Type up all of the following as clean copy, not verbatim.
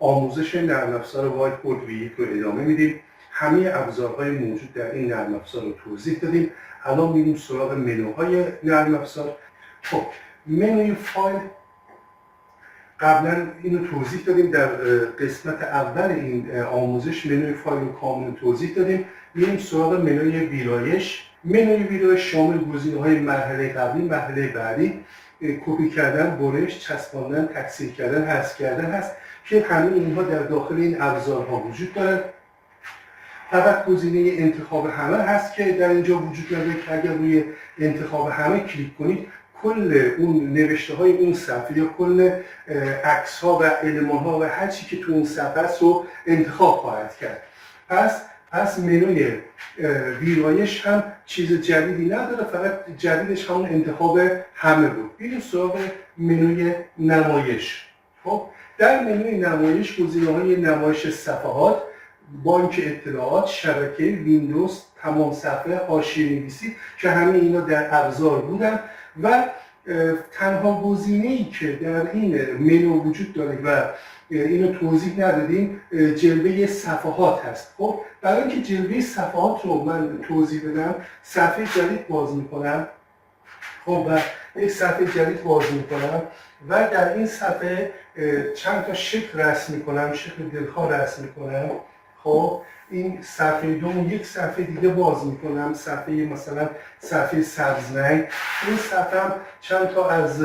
آموزش نرم افزار وایت بورد V1 رو ادامه میدیم. همه ابزارهای موجود در این نرم افزار رو توضیح دادیم. الان میریم سراغ منوهای نرم افزار. خب منوی فایل قبلا اینو توضیح دادیم در قسمت اول این آموزش. منوی فایل رو کامل توضیح دادیم. میریم سراغ منوی ویرایش. منوی ویرایش شامل گزینه‌های مرحله قبلی، مرحله بعدی، کپی کردن، برش، چسباندن، تکثیر کردن، حذف کردن هست که همه اینها در داخل این ابزارها وجود دارد. فقط گزینه انتخاب همه هست که در اینجا وجود داره که اگر روی انتخاب همه کلیک کنید کل اون نوشته های اون صفحه یا کل عکس ها و المان ها و هر چی که تو اون صفحه است رو انتخاب خواهد کرد. پس منوی ویرایش هم چیز جدیدی نداره، فقط جدیدش همون انتخاب همه بود. بریم سراغ منوی نمایش. خب در منوی نمایش گزینه‌های نمایش صفحات، بانک اطلاعات، شبکه، ویندوز، تمام صفحه، حاشیه‌نویسی که همه اینا در ابزار بودن و تنها گزینه‌ای که در این منو وجود داره و اینو توضیح ندادیم جلوه صفحات هست. خب برای اینکه جلوه صفحات رو من توضیح بدم صفحه جدید باز میکنم. خب و یک صفحه جدید باز میکنم و در این صفحه چند تا شکل رسم میکنم، شکل دلخواه رسم میکنم. خب این صفحه دوم یک صفحه دیگه باز میکنم، صفحه مثلا صفحه سبزرنگ. این صفحه هم چند تا از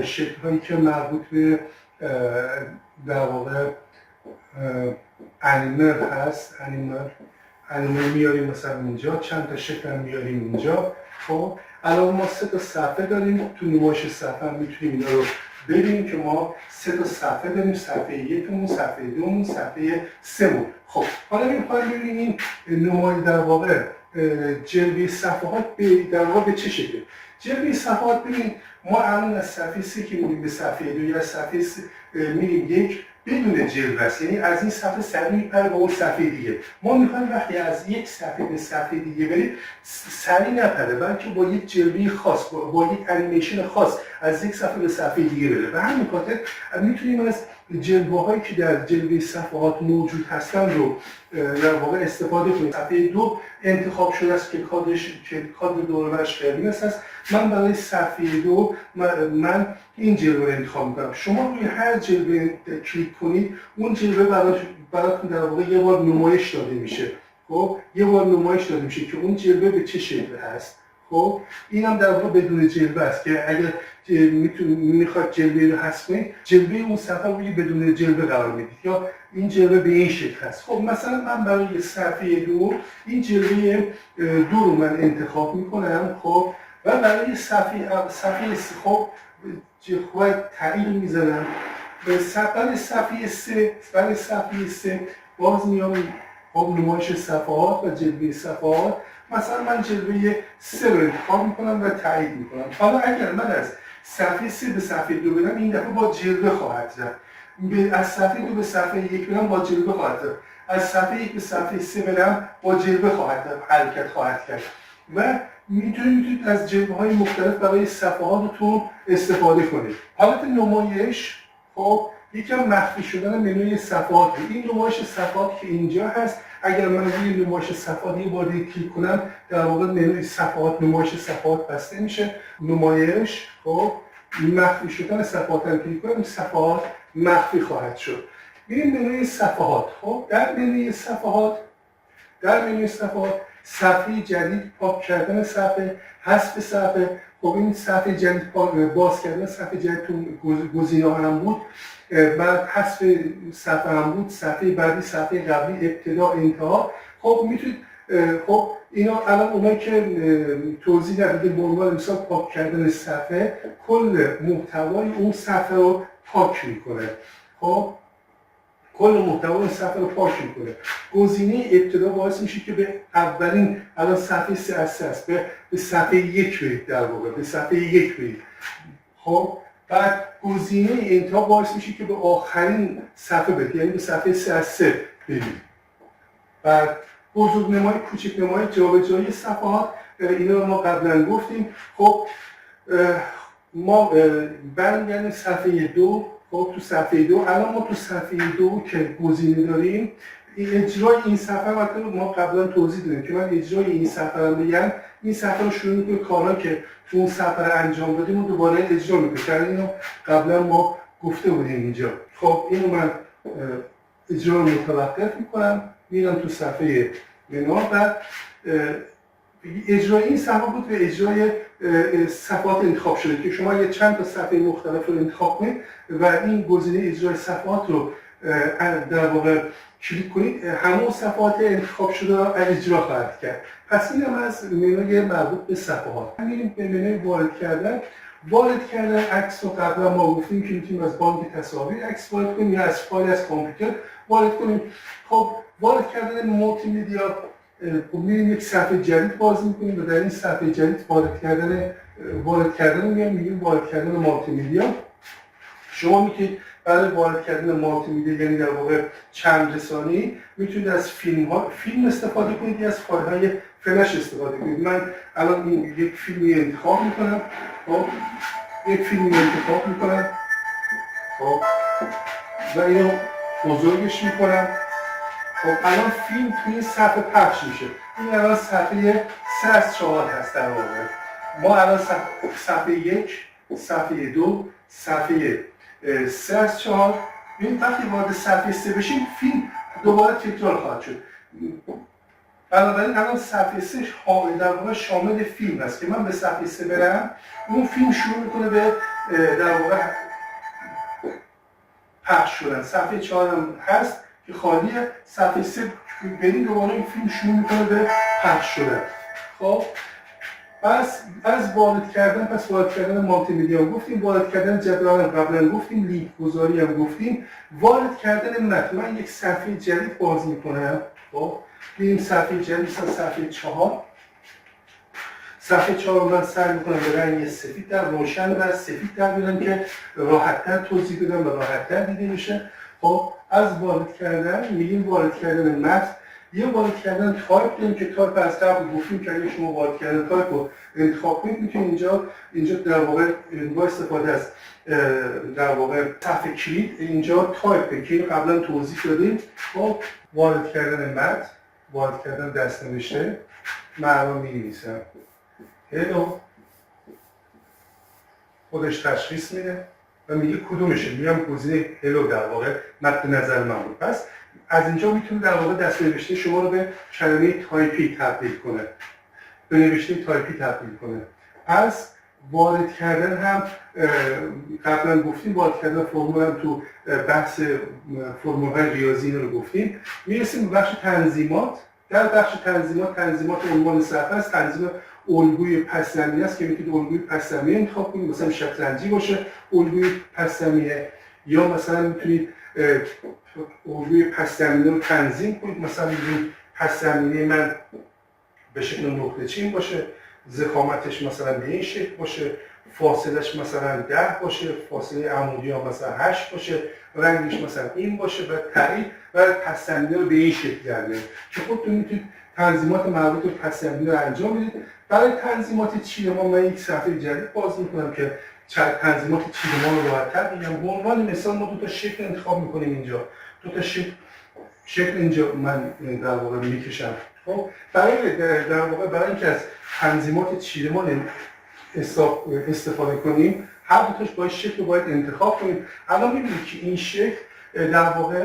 شکل هایی که مربوط به در واقع انیمر هست، انیمر میاریم مثلا اینجا، چند تا شکل هم میاریم اینجا. خب الان ما 3 تا صفحه داریم. تو نمایش صفحه هم میتونیم اینا رو ببینیم که ما 3 تا صفحه داریم، صفحه 1، صفحه 2، صفحه 3. خب حالا میخوایم ببینیم این نمای در واقع جلوه صفحات در واقع به چه شکله. جلوه صفحات ببینید ما الان از صفحه 3 که میریم به صفحه 2 یا صفحه 3 میریم 1 بدون جلوه است، یعنی از این صفحه سریع میپره به اون صفحه دیگه. ما میخوایم وقتی از یک صفحه به صفحه دیگه بریم سریع نپره، بلکه با یک جلوه خاص، با یک انیمیشن خاص از یک صفحه به صفحه دیگه بره. و همین خاطر میتونیم از جلوه هایی که در جلوه صفحات موجود هستن رو در واقع استفاده کنیم. صفحه 2 انتخاب شده است که کادر دوربرش قرمز است. من برای صفحه 2 من این جلوه رو انتخاب میکنم. شما روی هر جلوه کلیک کنید اون جلوه براتون در واقع یه بار نمایش داده میشه. خب یه بار نمایش داده میشه که اون جلوه به چه شکل هست. خب این هم در واقع بدون جلوه است که اگر میخواد جلوه رو حذف کنید جلوه اون صفحه روی بدون جلوه قرار میدید یا این جلوه به این شکل هست. خب مثلا من برای صفحه 2 این جلوه 2 رو من انتخاب میکنم. خب و برای صفحه خب تعیین میزنم. برای صفحه 3 باز میام خب نمایش صفحات و جلوه صفحات. مثلا من جلوه 3 رو انتخاب میکنم و تایید میکنم. حالا اگر من از صفحه 3 به صفحه 2 بدم این دفعه با جلوه خواهد زد. از صفحه 2 به صفحه 1 بدم با جلوه خواهد زد. از صفحه 1 به صفحه 3 بدم با جلوه حرکت خواهد کرد. و میتونید از جلوه های مختلف برای صفحاتتون استفاده کنید. حالت نمایش خب یکم مخفی شدن منوی صفحات. این نمایش صفحات که اینجا هست اگر من روی نمایش صفحات یه بار کلیک کنم در واقع منوی صفحات نمایش صفحات بسته میشه. نمایش خب مخفی شدن صفحات هم کلیک کنم صفحات مخفی خواهد شد. ببین منوی صفحات. خب در منوی صفحات صفحه جدید، پاک کردن صفحه، حذف صفحه. خب این صفحه جدید باز کردن صفحه جدید تو گزینه‌ها هم بود، بعد حذف صفحه هم بود، صفحه بعدی، صفحه قبلی، ابتدا، انتها. خب میتونید خب اینا الان اونایی که توضیح ندادیم به عنوان مثال پاک کردن صفحه کل محتوای اون صفحه رو پاک میکنه. خب کل محتوای صفحه رو پاک میکنه. گزینه ابتدا باعث میشه که به اولین الان صفحه 3 از 3 است به صفحه 1 برید، در واقع به صفحه 1 برید. خب بعد گزینه انتها باعث میشه که به آخرین صفحه برید، یعنی به صفحه 3 از 3 برید. بعد بزرگنمایی، کوچک‌نمایی، جابجایی صفحات اینا رو ما قبلا گفتیم. خب ما برمیگردیم صفحه 2. خب تو صفحه 2 الان ما تو صفحه 2 که گزینه داریم، اجرای این صفحه ما قبلا توضیح دادیم که من اجرای این صفحه رو بگم، این صفحه رو شروع می‌کنه کارا که تو اون صفحه رو انجام دادیم و دوباره اجرا می‌کنه. اینو قبلا ما گفته بودیم اینجا. خب اینو من اجرا رو متوقف می‌کنم، میرم تو صفحه منو و اجرای این صفحه بود به اجرای صفحات انتخاب شده که شما یه چند تا صفحه مختلف رو انتخاب کنید و این گزینه اجرای صفحات رو در واقع کلیک کنید، همون صفحات انتخاب شده رو اجرا خواهد کرد. پس اینم از منوی مربوط به صفحات. میریم به منوی وارد کردن. وارد کردن عکس رو قبلا ما گفتیم که میتونیم از بانک تصاویر عکس وارد کنیم یا از فایل از کامپیوتر وارد کنیم. خب وارد کردن مولتی مدیا، میریم یک صفحه جدید باز میکنیم و در این صفحه جدید وارد کردن میگیم وارد کردن مولتی مدیا. شما میتونید برای وارد کردن مولتی مدیا، یعنی در واقع چند رسانه‌ای، میتونید از فیلم استفاده کنید یا از فایل‌های فلش استفاده کنید. من الان یک فیلمی انتخاب میکنم. خب خب و اینو بزرگش میکنم. خب الان فیلم توی این صفحه پخش میشه. این الان صفحه 3 از 4 هست در واقع. ما الان صفحه 1، صفحه 2، صفحه 3 از 4. ببینید وقتی وارد صفحه 3 بشیم فیلم دوباره تکرار خواهد شد. بنابراین الان صفحه 3 در واقع شامل فیلم هست که من به صفحه 3 برم، اون فیلم شروع میکنه به در واقع پخش شدن. صفحه 4 هم هست که خالیه، صفحه 3 بریم دوباره این فیلم شروع میکنه به پخش شدن. خب پس از وارد کردن مولتی مدیا گفتیم، وارد کردن جدول هم قبلا گفتیم، لینک گذاری هم گفتیم، وارد کردن متن. من یک صفحه جدید باز میکنم. خب این صفحه جدید مثلا صفحه 4. صفحه 4 رو من سعی میکنم به رنگ سفید در روشن و سفید در بیارم که راحت‌تر توضیح بدم و راحت‌تر دیده میشه. خب از وارد کردن میگیم وارد کردن متن. یه وارد کردن تایپ داریم که تایپ از قبل گفتیم که اگه شما وارد کردن تایپ رو انتخاب کنید میتونید اینجا در واقع با استفاده از در واقع صفحه کلید اینجا تایپ که قبلا توضیح دادیم. خب وارد کردن متن، وارد کردن دست‌نوشته، من رو می‌نویسم هلو، خودش تشخیص میده و میگه کدومشه، میگم گزینه هلو در واقع مد نظر من بود. پس از اینجا میتونه در واقع دست‌نوشته شما رو به کلمه تایپی تبدیل کنه، به نوشته تایپی تبدیل کنه. پس وارد کردن هم قبلا گفتیم، وارد کردن فرمول هم تو بحث فرمول‌های ریاضی رو گفتیم. میرسیم به بخش تنظیمات. در بخش تنظیمات عنوان صفحه است. تنظیم الگوی پس‌زمینه است که میتونید الگوی پس‌زمینه انتخاب کنید، مثلا شطرنجی باشه الگوی پس‌زمینه، یا مثلا میتونید الگوی پس‌زمینه رو تنظیم کنید. مثلا میگید پس‌زمینه من به شکل نقطه چین باشه، ضخامتش مثلا به این شکل باشه، فاصلش مثلا 10 باشه، فاصله عمودی ها مثلا 8 باشه، رنگش مثلا این باشه و تعریف و پس‌زمینه رو به این شکل در بیارید که خودتون میتونید تنظیمات مربوط به پس‌زمینه رو انجام بدید. برای تنظیمات چیدمان من یک صفحه جدید باز میکنم که تنظیمات چیدمان رو راحت‌تر بگم. به عنوان مثال ما دو تا شکل انتخاب میکنیم اینجا. دو تا شکل اینجا من در واقع میکشم. خب برای اینکه از تنظیمات چیدمان استفاده کنیم، هر دو تاش باید شکل رو باید انتخاب کنیم. الان می‌بینید که این شکل در واقع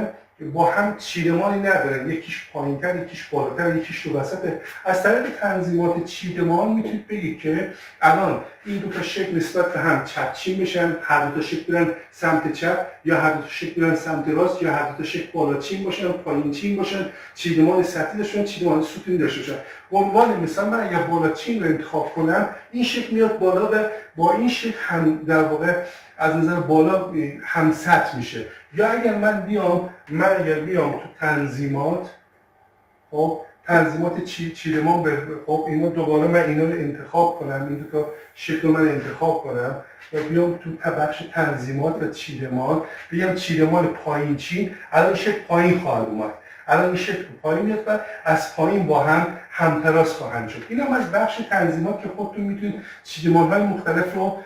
با هم چیدمانی ندارن، یکیش پایین‌تر، یکیش بالاتر، یکیش تو وسطه. از طریق تنظیمات چیدمان میتونید بگید که الان این دو تا شکل نسبت به هم چپچین بشن، هر دو تا شکل برن سمت چپ، یا هر دو تا شکل برن سمت راست، یا هر دو تا شکل بالاچین باشن، پایینچین باشن، چیدمان سطحی داشته باشن، چیدمان ستونی داشته باشن. به عنوان مثال من اگر بالاچین رو انتخاب کنم، این شکل میاد بالا و با این شکل هم در واقع از نظر بالا هم سطح میشه. یا اگر من بیام تو تنظیمات، خب تنظیمات چیدمان، خب اینا دوباره من اینا رو انتخاب کنم، این دو تا شکل رو من انتخاب کنم و بیام تو بخش تنظیمات و چیدمان، بگم چیدمان پایین چین، الان شکل پایین خواهد اومد. الان این شکل پایین میاد و از پایین با هم همتراس خواهند شد. این هم از بخش تنظیمات که خودتون میتونید چیدمان‌های مختلف رو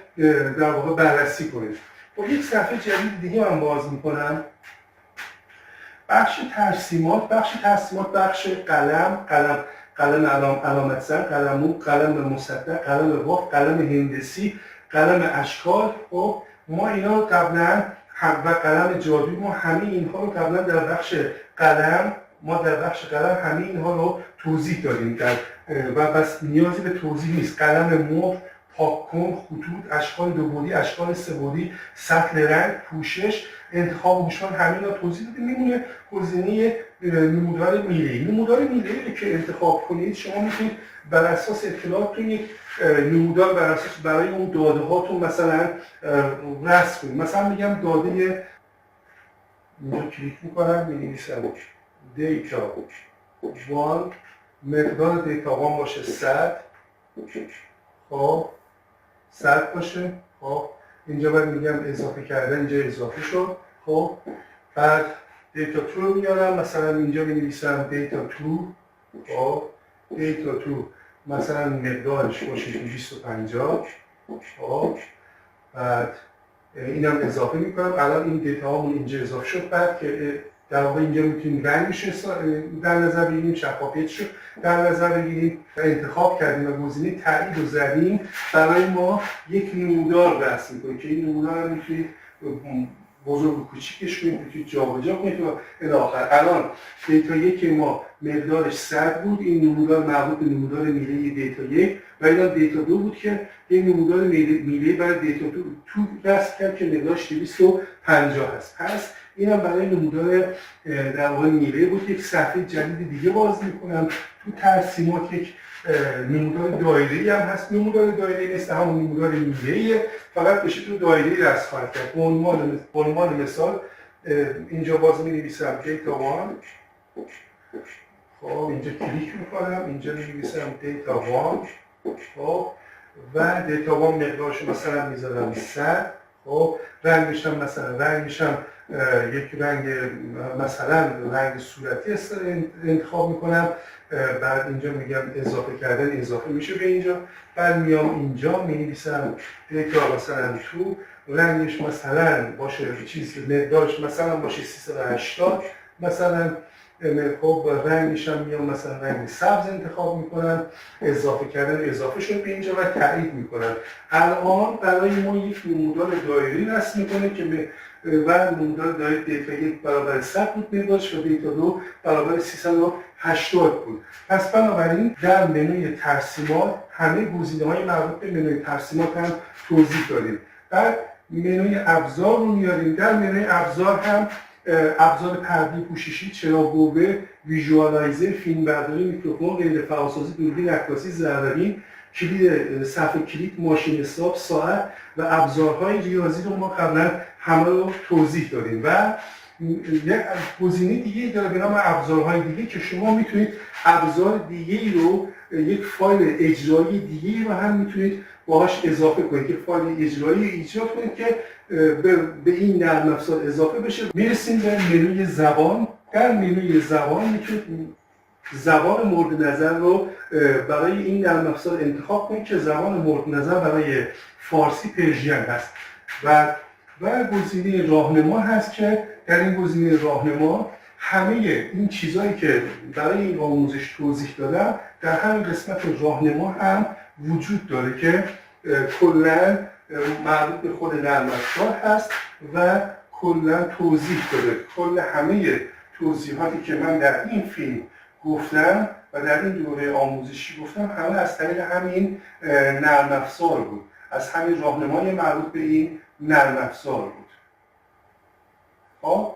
در واقع بررسی کنید. با یک صفحه جدید دیگه من باز میکنم. بخش ترسیمات، بخش قلم علامت زن، قلم مو، قلم مصدق، قلم واف، قلم هندسی، قلم اشکال. خب ما اینا رو قبلا و قلم جادویی، ما همه اینها رو قبلا در بخش قلم همه اینها رو توضیح دادیم و بس نیازی به توضیح نیست. قلم مو، پاک کن، خطوط، اشکال دو بعدی، اشکال سه بعدی، سطل رنگ، پوشش، انتخاب هوشمند، همین رو توضیح دادیم. میمونه گزینه نمودار میله‌ای. نمودار میله‌ای که انتخاب کنید شما میتونید بر اساس اطلاعاتتون یک نمودار بر اساس برای اون داده هاتون مثلا رسم کنید. مثلا میگم داده، اینجا کلیک میکنم می‌نویسم دیتا 1، مقدار دیتا 1 باشه 100. خب 100 باشه. خب اینجا باید میگم اضافه کردن، اینجا اضافه شد. خب بعد دیتا 2 رو میارم، مثلا اینجا می‌نویسم دیتا 2. خب دیتا 2 مثلا مقدارش باشه 250. خب بعد اینم اضافه میکنم. الان این دیتا هامون اینجا اضافه شد. بعد که در واقع اینجا میتونیم رنگش در نظر بگیریم، شفافیتش رو در نظر بگیریم و انتخاب کردیم و گزینه تایید رو زدیم. برای ما یک نمودار رسم میکنه که این نمودار رو میتونید بزرگ و کوچیکش کنید، میتونید جابجا کنید و الی آخر. الان دیتا 1 ما مقدارش 100 بود، این نمودار مربوط به نمودار میله‌ای دیتا 1 و اینا دیتا 2 بود که این نمودار میله‌ای برای دیتا 2 رسم کرد که مقدارش 250 هست. پس اینم برای نمودار در واقع میله‌ای بود. یک صفحه جدید دیگه باز میکنم. تو ترسیمات یک نمودار دایره‌ای هم هست. نمودار دایره‌ای مثل همون نمودار میله‌ایه، فقط بشه تو دایره‌ای رسم خواهد کرد. به عنوان مثال اینجا باز می‌نویسم دیتا 1. خب اینجا کلیک میکنم، اینجا می‌نویسم دیتا 1. خب و دیتا 1 مقدارش مثلا میذارم 100. خب رنگش هم مثلا یک رنگ مثلا رنگ صورتی انتخاب میکنم. بعد اینجا میگم اضافه کردن، اضافه میشه به اینجا. بعد میام اینجا می‌نویسم دیتا مثلا 2، رنگش مثلا باشه مقدارش مثلا باشه 380 مثلا. خب رنگش هم میام مثلا رنگ سبز انتخاب میکنم. اضافه کردن اضافه شد به اینجا و تایید میکنم. الان برای ما یک نمودار دایره‌ای رسم میکنه که و نمودار دایره دیتا 1 برابر 100 بود مقدارش و دیتا 2 برابر 380 بود. پس بنابراین در منوی ترسیمات همه گزینه‌های مربوط به منوی ترسیمات هم توضیح دادیم. بعد منوی ابزار رو میاریم. در منوی ابزار هم ابزار پرده پوششی، چراغ‌قوه، ویژوالایزر، فیلمبرداری، میکروفون، غیر فعالسازی، دوربین عکاسی، ضربین، کلید صفحه کلید، ماشین حساب، ساعت و ابزارهای ریاضی رو ما قبلا همه رو توضیح دادیم. و یک گزینه دیگه داره به نام ابزارهای دیگه که شما میتونید ابزار دیگه رو، یک فایل اجرایی دیگه رو هم میتونید باهاش اضافه کنید، که فایل اجرایی ایجاد کنید که به این نرم افزار اضافه بشه. میرسیم به منوی زبان. در منوی زبان میتونید زبان مورد نظر رو برای این نرم افزار انتخاب کنید که زبان مورد نظر برای فارسی پرژین هست. و گزینه راهنما هست که در این گزینه راهنما همه این چیزهایی که برای این آموزش توضیح دادم در همین قسمت راهنما هم وجود داره که کلاً مربوط به خود نرم افزار هست و کلاً توضیح داده. کل همه توضیحاتی که من در این فیلم گفتم و در این دوره آموزشی گفتم همه از طریق همین نرم افزار بود، از همین راهنمای مربوط به این نرم افزار بود. خب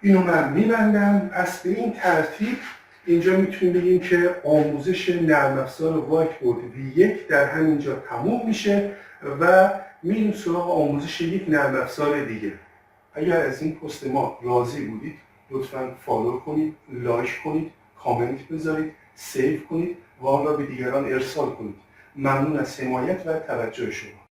اینو من میبندم. پس به این ترتیب اینجا میتونیم بگیم که آموزش نرم افزار وایت بورد V1 در همینجا تموم میشه و میریم سراغ آموزش یک نرم افزار دیگه. اگر از این پست ما راضی بودید لطفاً فالو کنید، لایک کنید، کامنت بذارید، سیو کنید و آن را به دیگران ارسال کنید. ممنون از حمایت و توجه شما.